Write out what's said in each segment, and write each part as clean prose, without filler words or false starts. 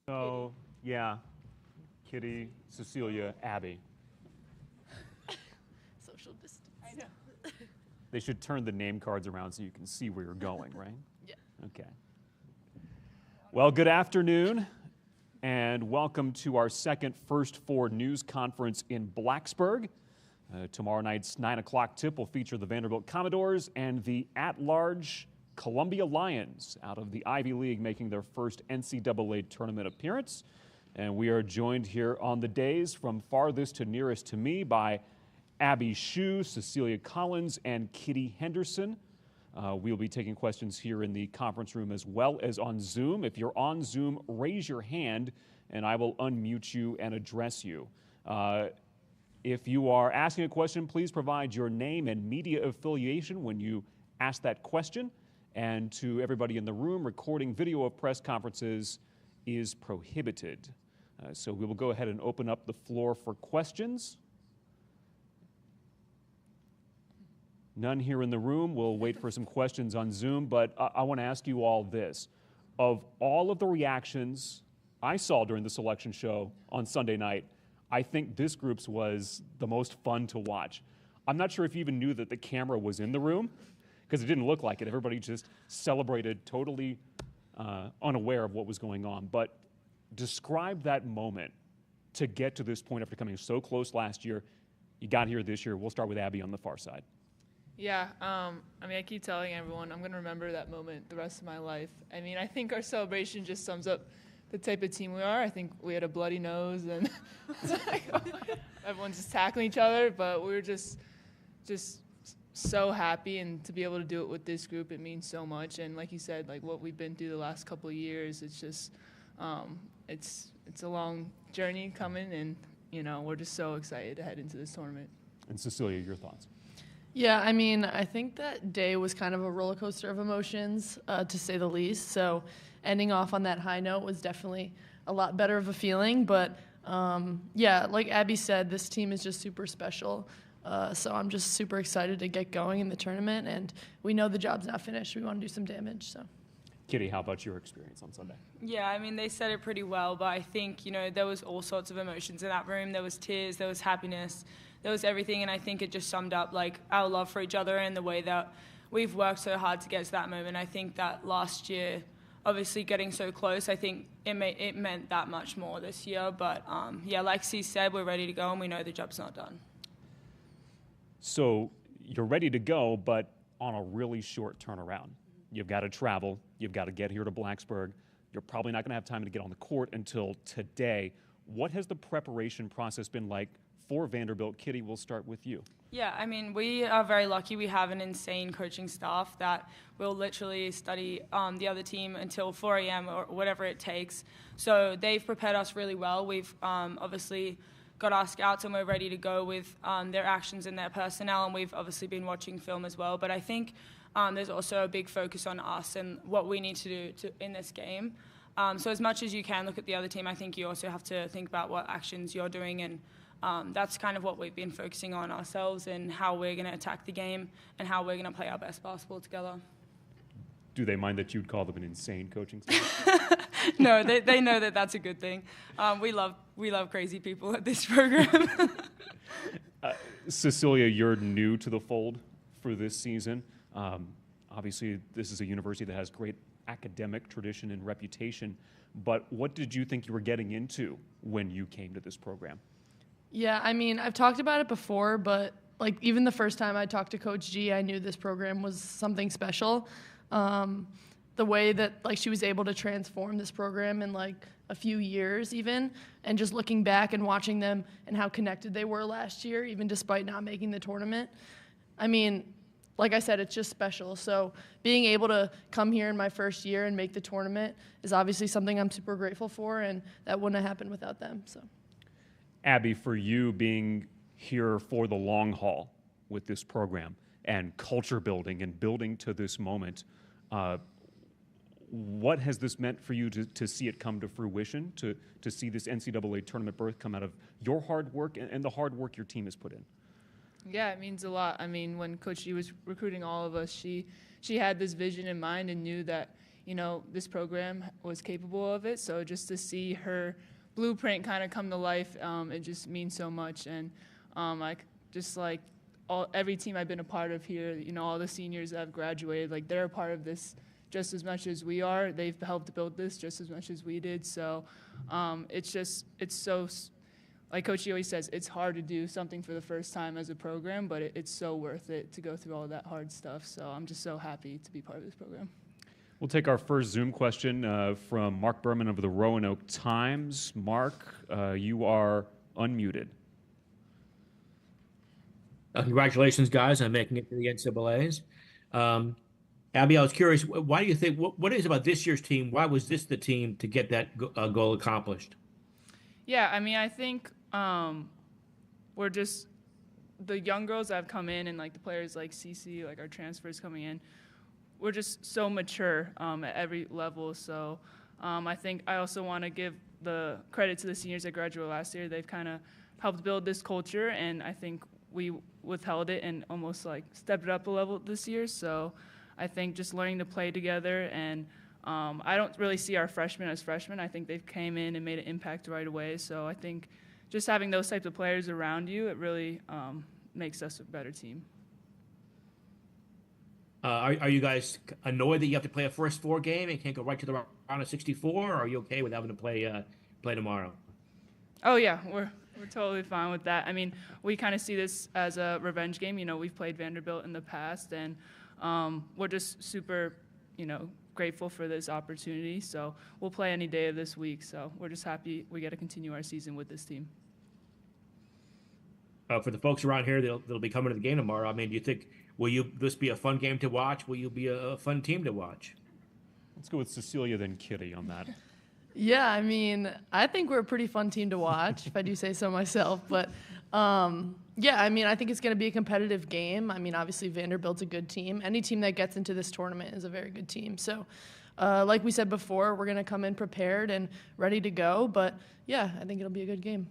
So, yeah, Kitty, Cecilia, Abby. Social distance. I know. They should turn the name cards around so you can see where you're going, right? Yeah. Okay. Well, good afternoon, and welcome to our second First Four News Conference in Blacksburg. Tomorrow night's 9 o'clock tip will feature the Vanderbilt Commodores and the at-large Columbia Lions out of the Ivy League making their first NCAA tournament appearance. And we are joined here on the days from farthest to nearest to me by Abby Shue, Cecilia Collins, and Kitty Henderson. We'll be taking questions here in the conference room as well as on Zoom. If you're on Zoom, raise your hand and I will unmute you and address you. If you are asking a question, please provide your name and media affiliation when you ask that question. And to everybody in the room, recording video of press conferences is prohibited. So we will go ahead and open up the floor for questions. None here in the room. We'll wait for some questions on Zoom, but I want to ask you all this. Of all of the reactions I saw during the selection show on Sunday night, I think this group's was the most fun to watch. I'm not sure if you even knew that the camera was in the room, because it didn't look like it. Everybody just celebrated, totally unaware of what was going on. But describe that moment to get to this point after coming so close last year. You got here this year. We'll start with Abby on the far side. Yeah, I keep telling everyone I'm going to remember that moment the rest of my life. I think our celebration just sums up the type of team we are. I think we had a bloody nose and everyone's just tackling each other, but we were just so happy, and to be able to do it with this group, it means so much. And like you said, like what we've been through the last couple of years, it's just it's a long journey coming, and we're just so excited to head into this tournament. And Cecilia, your thoughts? Yeah, I think that day was kind of a roller coaster of emotions, to say the least. So ending off on that high note was definitely a lot better of a feeling. But yeah, like Abby said, this team is just super special. So I'm just super excited to get going in the tournament. And we know the job's not finished. We want to do some damage. So. Kitty, how about your experience on Sunday? Yeah, they said it pretty well, but I think, there was all sorts of emotions in that room. There was tears, there was happiness, there was everything, and I think it just summed up, like, our love for each other and the way that we've worked so hard to get to that moment. I think that last year, obviously getting so close, I think it meant that much more this year. But, yeah, like C said, we're ready to go, and we know the job's not done. So you're ready to go, but on a really short turnaround. You've got to travel. You've got to get here to Blacksburg. You're probably not going to have time to get on the court until today. What has the preparation process been like for Vanderbilt? Kitty, we'll start with you. Yeah, we are very lucky. We have an insane coaching staff that will literally study the other team until 4 a.m. or whatever it takes. So they've prepared us really well. We've obviously got our scouts, and we're ready to go with their actions and their personnel, and we've obviously been watching film as well. But I think there's also a big focus on us and what we need to do in this game. So as much as you can look at the other team, I think you also have to think about what actions you're doing, and that's kind of what we've been focusing on ourselves and how we're going to attack the game and how we're going to play our best basketball together. Do they mind that you'd call them an insane coaching staff? No, they know that that's a good thing. We love crazy people at this program. Cecilia, you're new to the fold for this season. Obviously, this is a university that has great academic tradition and reputation, but what did you think you were getting into when you came to this program? Yeah, I've talked about it before, but like even the first time I talked to Coach G, I knew this program was something special. The way that she was able to transform this program in a few years even, and just looking back and watching them and how connected they were last year, even despite not making the tournament. Like I said, it's just special. So being able to come here in my first year and make the tournament is obviously something I'm super grateful for, and that wouldn't have happened without them. So, Abby, for you being here for the long haul with this program and culture building and building to this moment, what has this meant for you to see it come to fruition, to see this NCAA tournament berth come out of your hard work and the hard work your team has put in? Yeah, it means a lot. When Coach G was recruiting all of us, she had this vision in mind and knew that, this program was capable of it. So just to see her blueprint kind of come to life, it just means so much. And every team I've been a part of here, all the seniors that have graduated, like they're a part of this just as much as we are. They've helped build this just as much as we did. So it's so, like Coach E always says, it's hard to do something for the first time as a program, but it's so worth it to go through all that hard stuff. So I'm just so happy to be part of this program. We'll take our first Zoom question from Mark Berman of the Roanoke Times. Mark, you are unmuted. Congratulations, guys, on making it to the NCAAs. Abby, I was curious, why do you think, what is about this year's team? Why was this the team to get that goal accomplished? Yeah, I mean, I think we're just the young girls that have come in and, like, the players like Cece, like our transfers coming in, we're just so mature at every level. So I think I also want to give the credit to the seniors that graduated last year. They've kind of helped build this culture, and I think we withheld it and almost like stepped it up a level this year. So I think just learning to play together, and I don't really see our freshmen as freshmen. I think they've came in and made an impact right away. So I think just having those types of players around you, it really makes us a better team. Are you guys annoyed that you have to play a first 4 game and can't go right to the round of 64, or are you okay with having to play tomorrow? Oh yeah, we're totally fine with that. I mean, we kind of see this as a revenge game. We've played Vanderbilt in the past, and we're just super, grateful for this opportunity. So we'll play any day of this week. So we're just happy we get to continue our season with this team. For the folks around here that'll be coming to the game tomorrow, I mean, do you think this be a fun game to watch? Will you be a fun team to watch? Let's go with Cecilia, then Kitty on that. Yeah, I mean, I think we're a pretty fun team to watch, if I do say so myself. But, yeah, I mean, I think it's going to be a competitive game. I mean, obviously, Vanderbilt's a good team. Any team that gets into this tournament is a very good team. So, like we said before, we're going to come in prepared and ready to go. But, yeah, I think it'll be a good game.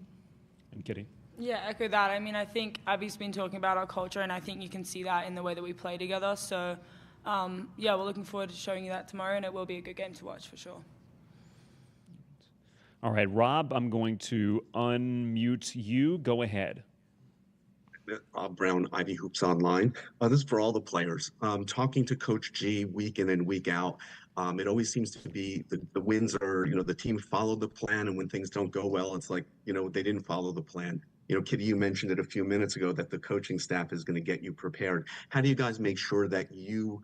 And Kitty? Yeah, echo that. I mean, I think Abby's been talking about our culture, and I think you can see that in the way that we play together. So, yeah, we're looking forward to showing you that tomorrow, and it will be a good game to watch for sure. All right, Rob, I'm going to unmute you. Go ahead. Rob Brown, Ivy Hoops Online. This is for all the players. Talking to Coach G week in and week out, it always seems to be the wins are, the team followed the plan, and when things don't go well, it's like, they didn't follow the plan. Kitty, you mentioned it a few minutes ago that the coaching staff is going to get you prepared. How do you guys make sure that you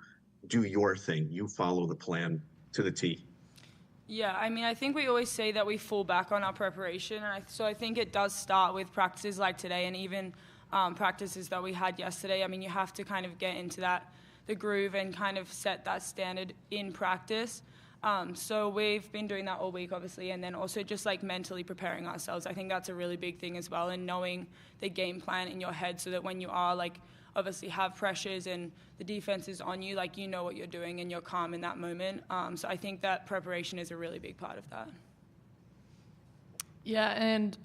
do your thing, you follow the plan to the T? Yeah, I mean, I think we always say that we fall back on our preparation, and so I think it does start with practices like today and even practices that we had yesterday. I mean, you have to kind of get into the groove and kind of set that standard in practice. So we've been doing that all week, obviously, and then also just like mentally preparing ourselves. I think that's a really big thing as well, and knowing the game plan in your head so that when you are like obviously have pressures and the defense is on you, like you know what you're doing and you're calm in that moment. So I think that preparation is a really big part of that. Yeah, and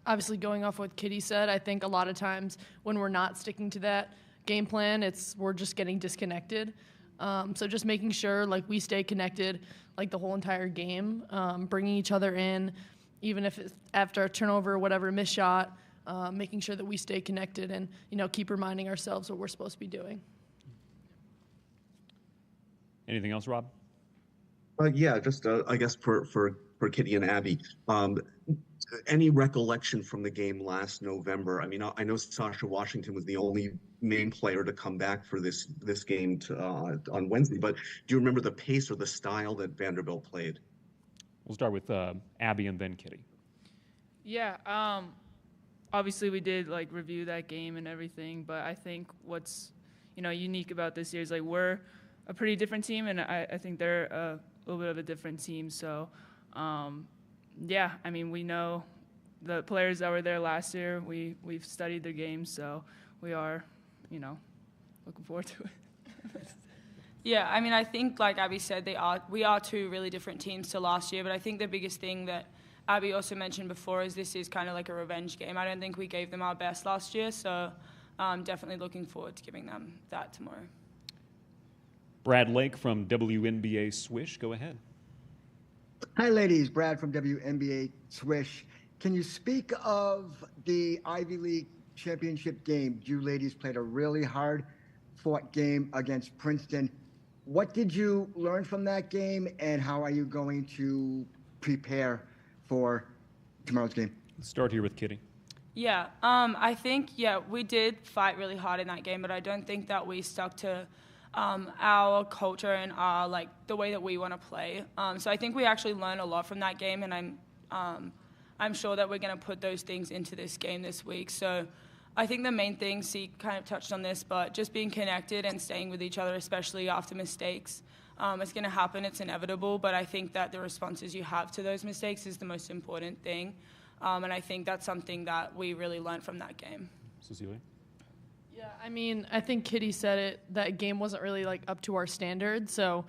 obviously going off what Kitty said, I think a lot of times when we're not sticking to that game plan, we're just getting disconnected. So just making sure like we stay connected like the whole entire game, bringing each other in, even if it's after a turnover or whatever, missed shot, making sure that we stay connected and, keep reminding ourselves what we're supposed to be doing. Anything else, Rob? Yeah, just I guess for Kitty and Abby, any recollection from the game last November? I mean, I know Sasha Washington was the only main player to come back for this game on Wednesday, but do you remember the pace or the style that Vanderbilt played? We'll start with Abby and then Kitty. Yeah, obviously we did like review that game and everything, but I think what's unique about this year is like we're a pretty different team, and I think they're a little bit of a different team. So, yeah, I mean, we know the players that were there last year. We've studied their games, so we are, looking forward to it. Yeah, I mean, I think like Abby said, we are two really different teams to last year, but I think the biggest thing that Abby also mentioned before is this is kind of like a revenge game. I don't think we gave them our best last year, so definitely looking forward to giving them that tomorrow. Brad Lake from WNBA Swish, go ahead. Hi, ladies. Brad from WNBA Swish. Can you speak of the Ivy League championship game? You ladies played a really hard-fought game against Princeton. What did you learn from that game, and how are you going to prepare for tomorrow's game? Let's start here with Kitty. Yeah, I think, we did fight really hard in that game, but I don't think that we stuck to our culture and our, the way that we want to play. So I think we actually learned a lot from that game, and I'm sure that we're going to put those things into this game this week. So I think the main thing, C kind of touched on this, but just being connected and staying with each other, especially after mistakes. It's going to happen, it's inevitable, but I think that the responses you have to those mistakes is the most important thing. And I think that's something that we really learned from that game. Cecilia? Yeah, I mean, I think Kitty said it, that game wasn't really up to our standards. So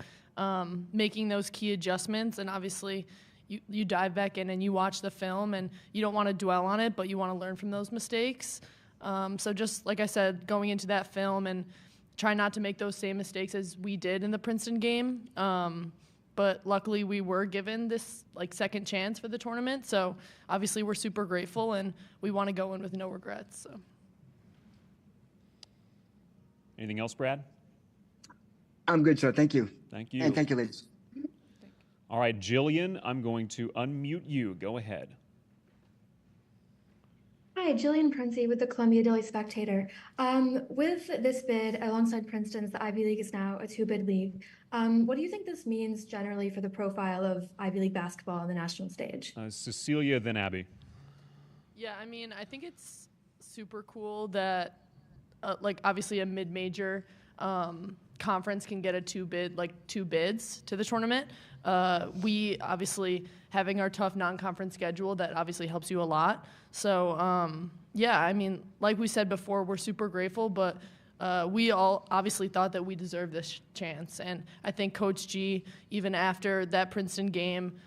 making those key adjustments, and obviously you dive back in and you watch the film and you don't want to dwell on it, but you want to learn from those mistakes. So just like I said, going into that film and try not to make those same mistakes as we did in the Princeton game. But luckily we were given this second chance for the tournament. So obviously we're super grateful and we want to go in with no regrets. So. Anything else, Brad? I'm good, sir. Thank you. Thank you. And thank you, ladies. All right, Jillian, I'm going to unmute you. Go ahead. Hi, Jillian Princey with the Columbia Daily Spectator. With this bid alongside Princeton's, the Ivy League is now a two-bid league. What do you think this means generally for the profile of Ivy League basketball on the national stage? Cecilia, then Abby. Yeah, I mean, I think it's super cool that, obviously a mid-major conference can get a two bids to the tournament. We obviously having our tough non-conference schedule, that obviously helps you a lot. So yeah, I mean, like we said before, we're super grateful, but we all obviously thought that we deserved this chance. And I think Coach G, even after that Princeton game,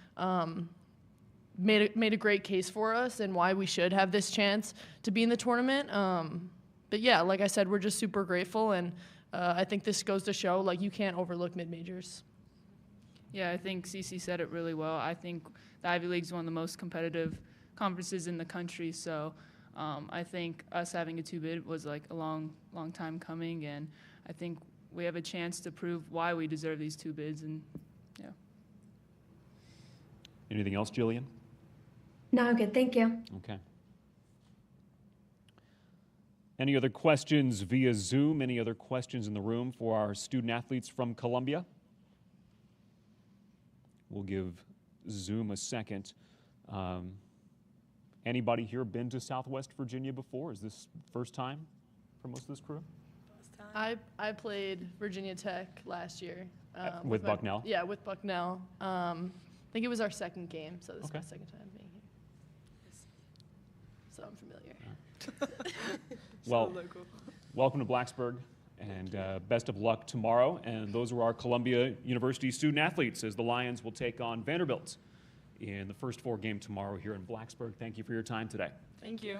made a great case for us and why we should have this chance to be in the tournament. But yeah, like I said, we're just super grateful, and I think this goes to show you can't overlook mid-majors. Yeah, I think Cece said it really well. I think the Ivy League is one of the most competitive conferences in the country, so I think us having a two-bid was a long time coming, and I think we have a chance to prove why we deserve these two bids, and yeah. Anything else, Jillian? No, I'm good. Thank you. Okay. Any other questions via Zoom? Any other questions in the room for our student athletes from Columbia? We'll give Zoom a second. Anybody here been to Southwest Virginia before? Is this first time for most of this crew? I played Virginia Tech last year. With Bucknell? Yeah, with Bucknell. I think it was our second game, so this is my second time being here. So I'm familiar. Well, welcome to Blacksburg, and best of luck tomorrow. And those are our Columbia University student athletes as the Lions will take on Vanderbilt in the first four game tomorrow here in Blacksburg. Thank you for your time today. Thank you.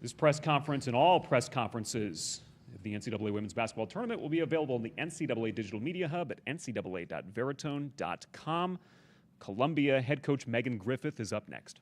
This press conference and all press conferences of the NCAA Women's Basketball Tournament will be available in the NCAA Digital Media Hub at ncaa.veritone.com. Columbia head coach Megan Griffith is up next.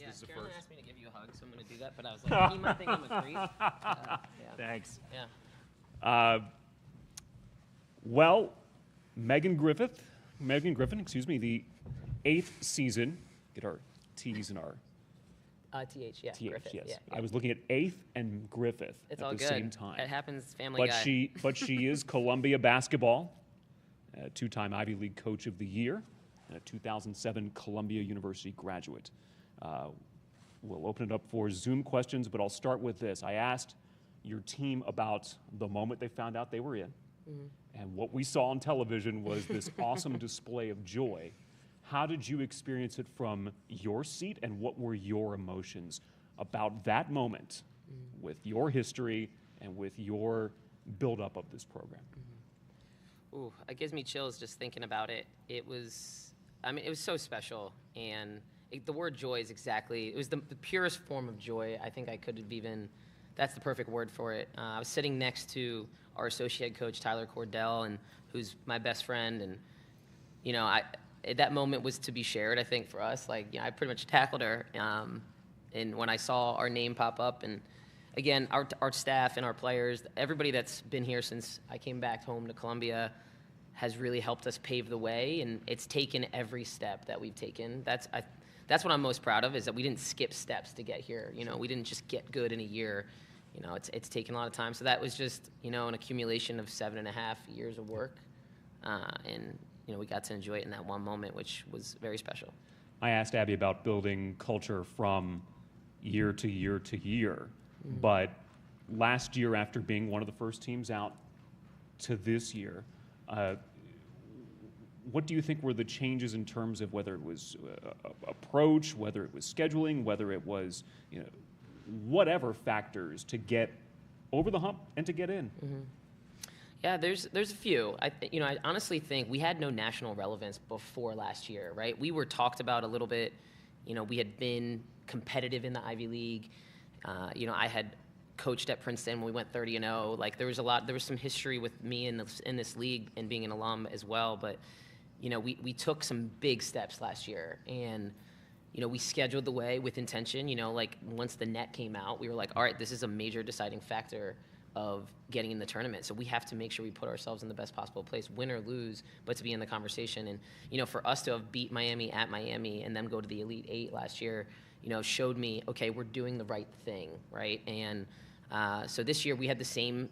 Yeah, This is a Carolyn first. asked me to give you a hug, so I'm going to do that, but I was like, he might think I'm a creep. Yeah. Thanks. Yeah. Well, Megan Griffin, the 8th season. Get our T's and our TH, yeah. TH, Griffith, yes. yeah. I was looking at 8th and Griffith It's at all the good. same time. It happens, Family Guy. But she is Columbia basketball, two-time Ivy League Coach of the Year, and a 2007 Columbia University graduate. We'll open it up for Zoom questions, but I'll start with this. I asked your team about the moment they found out they were in, and what we saw on television was this awesome display of joy. How did you experience it from your seat, and what were your emotions about that moment with your history and with your buildup of this program? Ooh, it gives me chills just thinking about it. It was so special, and the word joy is exactly, it was the purest form of joy I think I could have even, that's the perfect word for it. I was sitting next to our associate coach, Tyler Cordell, and who's my best friend, and, you know, that moment was to be shared, I think, for us. Like, you know, I pretty much tackled her, and when I saw our name pop up, and again, our staff and our players, everybody that's been here since I came back home to Columbia has really helped us pave the way, and it's taken every step that we've taken. That's what I'm most proud of, is that we didn't skip steps to get here. You know, we didn't just get good in a year. You know, it's taken a lot of time. So that was just, you know, an accumulation of 7.5 years of work, and you know, we got to enjoy it in that one moment, which was very special. I asked Abby about building culture from year to year to year, but last year, after being one of the first teams out to this year, what do you think were the changes in terms of whether it was approach, whether it was scheduling, whether it was, you know, whatever factors to get over the hump and to get in? Yeah, there's a few. I honestly think we had no national relevance before last year, right? We were talked about a little bit. You know, we had been competitive in the Ivy League. You know, I had coached at Princeton when we went 30-0. Like, there was some history with me in this league and being an alum as well. But, you know, we took some big steps last year, and, you know, we scheduled the way with intention. You know, like, once the net came out, we were like, all right, this is a major deciding factor of getting in the tournament. So we have to make sure we put ourselves in the best possible place, win or lose, but to be in the conversation. And, you know, for us to have beat Miami at Miami and then go to the Elite Eight last year, you know, showed me, okay, we're doing the right thing, right? And so this year we had the same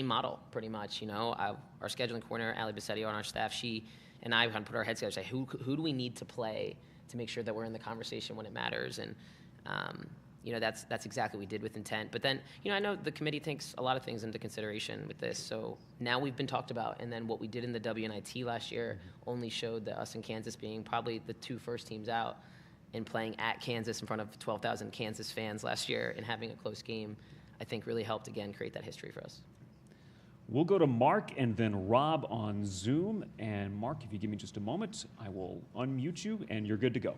model, pretty much. You know, our scheduling coordinator, Ali Bassetti, on our staff, she and I kind of put our heads together and say, who do we need to play to make sure that we're in the conversation when it matters? And you know, that's exactly what we did with intent. But then, you know, I know the committee takes a lot of things into consideration with this. So now we've been talked about, and then what we did in the WNIT last year only showed that us and Kansas being probably the two first teams out and playing at Kansas in front of 12,000 Kansas fans last year and having a close game, I think really helped, again, create that history for us. We'll go to Mark and then Rob on Zoom. And Mark, if you give me just a moment, I will unmute you, and you're good to go.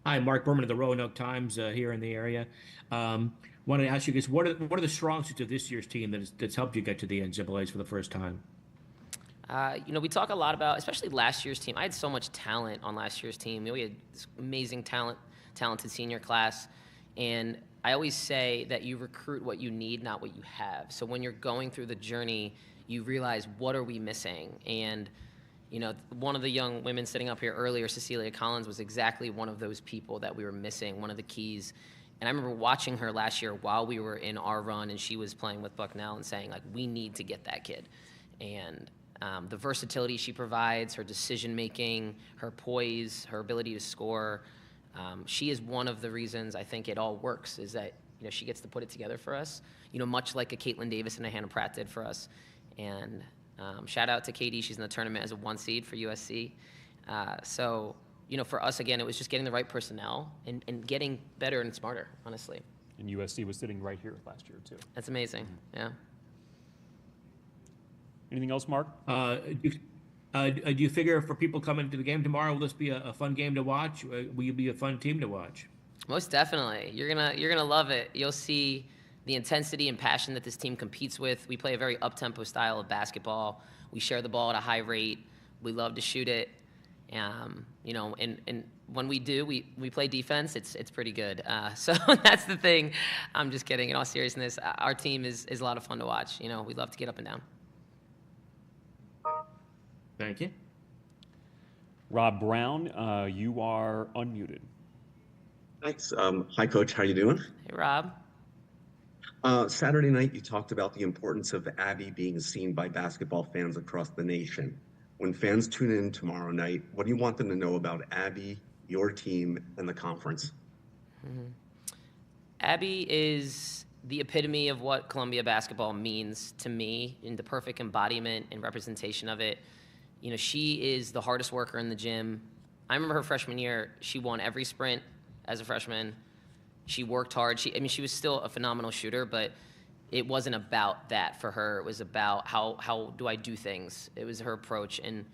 Hi, Mark Berman of the Roanoke Times here in the area. Wanted to ask you guys, what are the strong suits of this year's team that's helped you get to the NCAAs for the first time? You know, we talk a lot about, especially last year's team. I had so much talent on last year's team. You know, we had this amazing talented senior class. And I always say that you recruit what you need, not what you have. So when you're going through the journey, you realize, what are we missing? And you know, one of the young women sitting up here earlier, Cecilia Collins, was exactly one of those people that we were missing, one of the keys. And I remember watching her last year while we were in our run, and she was playing with Bucknell and saying, like, we need to get that kid. And the versatility she provides, her decision-making, her poise, her ability to score, she is one of the reasons I think it all works, is that, you know, she gets to put it together for us, you know, much like a Caitlin Davis and a Hannah Pratt did for us. And shout out to Katie. She's in the tournament as a 1 seed for USC. So, you know, for us, again, it was just getting the right personnel and getting better and smarter, honestly. And USC was sitting right here last year, too. That's amazing. Yeah. Anything else, Mark? Do you figure for people coming to the game tomorrow, will this be a fun game to watch? Will you be a fun team to watch? Most definitely. You're gonna love it. You'll see the intensity and passion that this team competes with. We play a very up-tempo style of basketball. We share the ball at a high rate. We love to shoot it. You know, and when we do, we play defense. It's pretty good. So that's the thing. I'm just kidding. In all seriousness, our team is a lot of fun to watch. You know, we love to get up and down. Thank you. Rob Brown, you are unmuted. Thanks. Hi, Coach. How you doing? Hey, Rob. Saturday night, you talked about the importance of Abby being seen by basketball fans across the nation. When fans tune in tomorrow night, what do you want them to know about Abby, your team, and the conference? Mm-hmm. Abby is the epitome of what Columbia basketball means to me, in the perfect embodiment and representation of it. You know, she is the hardest worker in the gym. I remember her freshman year, she won every sprint as a freshman. She worked hard. She was still a phenomenal shooter, but it wasn't about that for her. It was about how do I do things. It was her approach. And,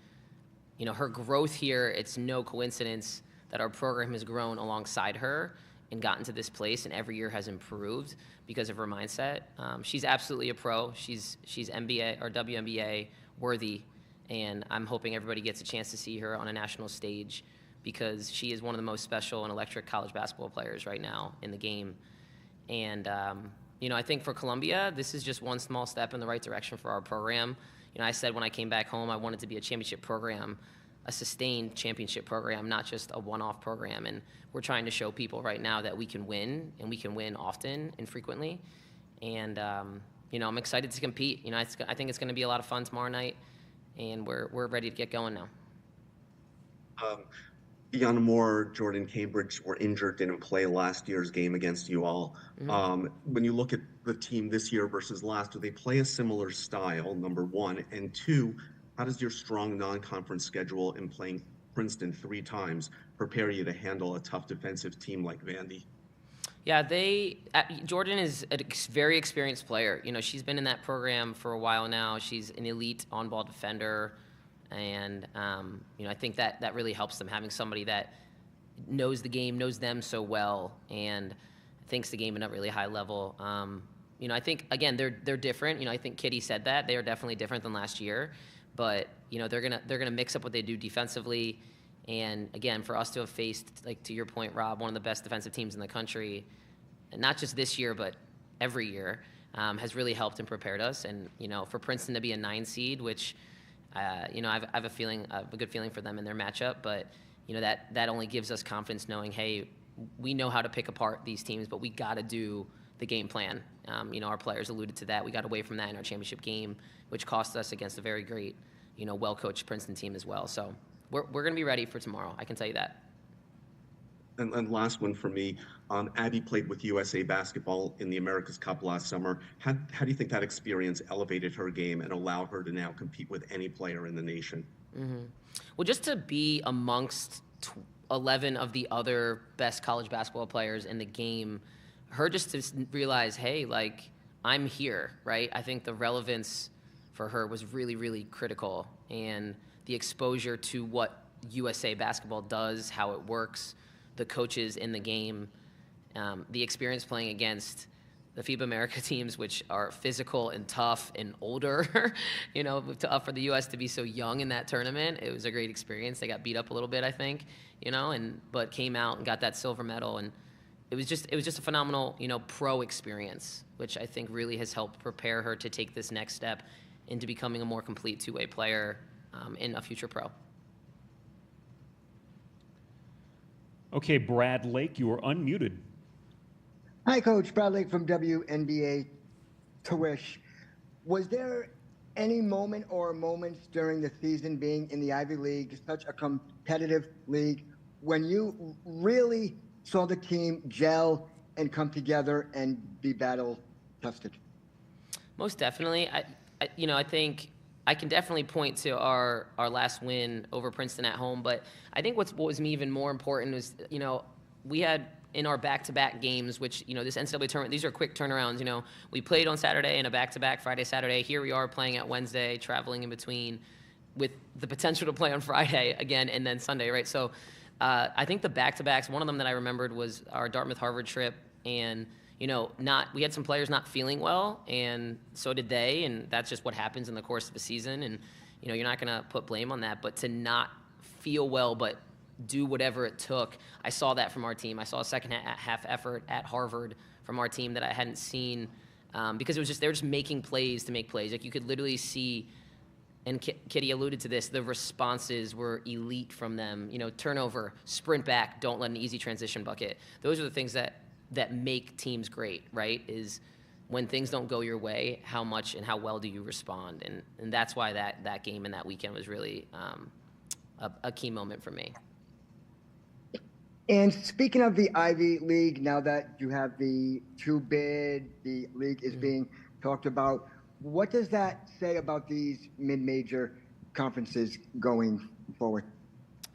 you know, her growth here, it's no coincidence that our program has grown alongside her and gotten to this place, and every year has improved because of her mindset. She's absolutely a pro. She's NBA or WNBA worthy, and I'm hoping everybody gets a chance to see her on a national stage, because she is one of the most special and electric college basketball players right now in the game. And, you know, I think for Columbia, this is just one small step in the right direction for our program. You know, I said when I came back home, I wanted to be a championship program, a sustained championship program, not just a one-off program. And we're trying to show people right now that we can win, and we can win often and frequently. And, you know, I'm excited to compete. You know, I think it's going to be a lot of fun tomorrow night, and we're ready to get going now. Deanna Moore, Jordan Cambridge were injured, didn't play last year's game against you all. Mm-hmm. When you look at the team this year versus last, do they play a similar style, number one? And two, how does your strong non-conference schedule in playing Princeton 3 times prepare you to handle a tough defensive team like Vandy? Yeah, Jordan is a very experienced player. You know, she's been in that program for a while now. She's an elite on-ball defender. And, you know, I think that really helps them, having somebody that knows the game, knows them so well, and thinks the game at a really high level. You know, I think, again, they're different. You know, I think Kitty said that. They are definitely different than last year. But, you know, they're gonna mix up what they do defensively. And, again, for us to have faced, like, to your point, Rob, one of the best defensive teams in the country, and not just this year but every year, has really helped and prepared us. And, you know, for Princeton to be a 9 seed, which – you know, I have a good feeling for them in their matchup, but, you know, that only gives us confidence knowing, hey, we know how to pick apart these teams, but we got to do the game plan. You know, our players alluded to that. We got away from that in our championship game, which cost us against a very great, you know, well-coached Princeton team as well. So we're going to be ready for tomorrow. I can tell you that. And last one for me, Abby played with USA Basketball in the America's Cup last summer. How do you think that experience elevated her game and allowed her to now compete with any player in the nation? Mm-hmm. Well, just to be amongst 11 of the other best college basketball players in the game, her just to realize, hey, like, I'm here, right? I think the relevance for her was really, really critical. And the exposure to what USA Basketball does, how it works, the coaches in the game, the experience playing against the FIBA America teams, which are physical and tough and older. You know, for the U.S. to be so young in that tournament, it was a great experience. They got beat up a little bit, I think, you know, but came out and got that silver medal. And it was just a phenomenal, you know, pro experience, which I think really has helped prepare her to take this next step into becoming a more complete two-way player in a future pro. Okay, Brad Lake, you are unmuted. Hi, Coach. Brad Lake from WNBA Swish. Was there any moment or moments during the season being in the Ivy League, such a competitive league, when you really saw the team gel and come together and be battle-tested? Most definitely. I think I can definitely point to our last win over Princeton at home, but I think what was even more important was, you know, we had in our back-to-back games, which, you know, this NCAA tournament, these are quick turnarounds. You know, we played on Saturday and a back-to-back Friday, Saturday. Here we are playing at Wednesday, traveling in between with the potential to play on Friday again and then Sunday, right? So I think the back-to-backs, one of them that I remembered was our Dartmouth-Harvard trip, and you know, we had some players not feeling well, and so did they, and that's just what happens in the course of a season, and, you know, you're not going to put blame on that, but to not feel well but do whatever it took. I saw that from our team. I saw a second half effort at Harvard from our team that I hadn't seen because they were just making plays to make plays. Like you could literally see, and Kitty alluded to this, the responses were elite from them. Turnover, sprint back, don't let an easy transition bucket. Those are the things that make teams great, right? Is when things don't go your way, how much and how well do you respond? And that's why that game and that weekend was really a key moment for me. And speaking of the Ivy League, now that you have the 2-bid, the league is being talked about, what does that say about these mid-major conferences going forward?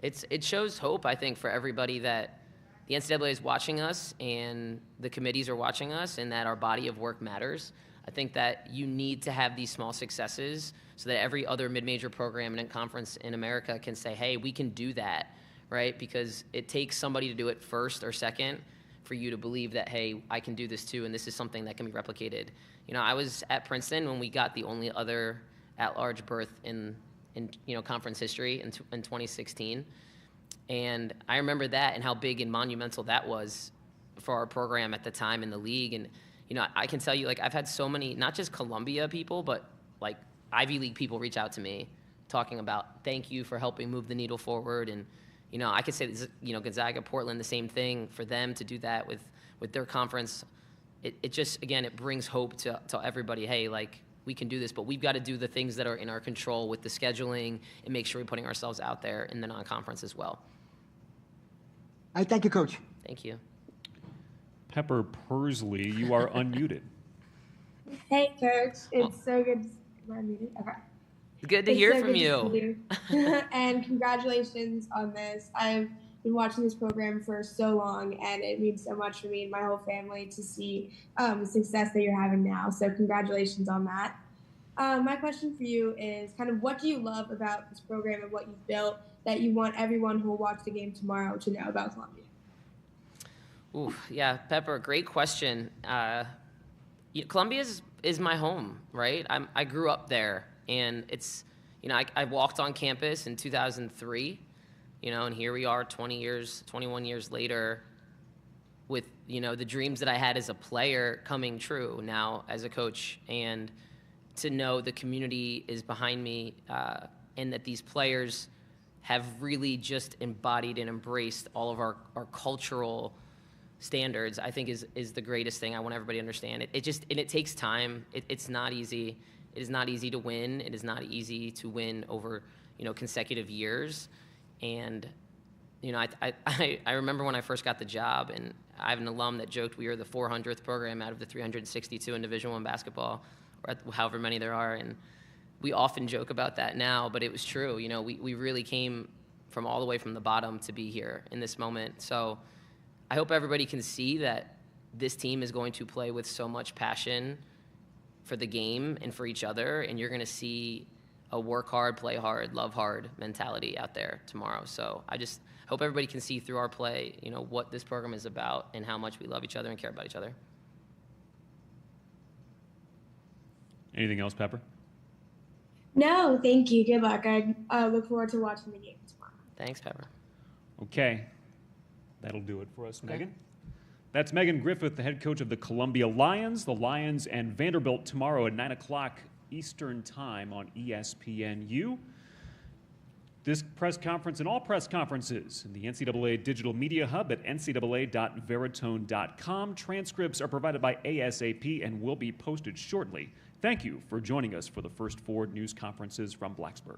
It shows hope, I think, for everybody that the NCAA is watching us and the committees are watching us and that our body of work matters. I think that you need to have these small successes so that every other mid-major program and conference in America can say, hey, we can do that, right? Because it takes somebody to do it first or second for you to believe that, hey, I can do this too, and this is something that can be replicated. I was at Princeton when we got the only other at-large berth in conference history in 2016. And I remember that and how big and monumental that was for our program at the time in the league. And, I can tell you, I've had so many, not just Columbia people, but, Ivy League people reach out to me talking about, thank you for helping move the needle forward. And, I could say, Gonzaga, Portland, the same thing for them to do that with their conference. It just, again, it brings hope to everybody. Hey, we can do this, but we've got to do the things that are in our control with the scheduling and make sure we're putting ourselves out there in the non-conference as well. I thank you, Coach. Thank you. Pepper Persley, you are unmuted. Hey, Coach. It's so good. Am I muted? Okay. Good to hear from you. And congratulations on this. I've been watching this program for so long, and it means so much for me and my whole family to see the success that you're having now. So congratulations on that. My question for you is kind of what do you love about this program and what you've built that you want everyone who will watch the game tomorrow to know about Columbia? Ooh, yeah, Pepper, great question. Columbia is my home, right? I grew up there, and it's, I walked on campus in 2003, and here we are 21 years later with, the dreams that I had as a player coming true now as a coach, and to know the community is behind me and that these players have really just embodied and embraced all of our cultural standards, I think is the greatest thing I want everybody to understand. It takes time. It's not easy. It is not easy to win. It is not easy to win over, consecutive years. And, I remember when I first got the job, and I have an alum that joked we were the 400th program out of the 362 in Division I basketball, or however many there are. And we often joke about that now, but it was true. We really came from all the way from the bottom to be here in this moment. So I hope everybody can see that this team is going to play with so much passion for the game and for each other, and you're going to see a work hard, play hard, love hard mentality out there tomorrow. So I just hope everybody can see through our play, what this program is about and how much we love each other and care about each other. Anything else, Pepper? No, thank you. Good luck. I look forward to watching the game tomorrow. Thanks, Pepper. Okay. That'll do it for us, Megan. That's Megan Griffith, the head coach of the Columbia Lions. The Lions and Vanderbilt tomorrow at 9 o'clock Eastern Time on ESPNU. This press conference and all press conferences in the NCAA Digital Media Hub at ncaa.veritone.com. Transcripts are provided by ASAP and will be posted shortly. Thank you for joining us for the first 4 news conferences from Blacksburg.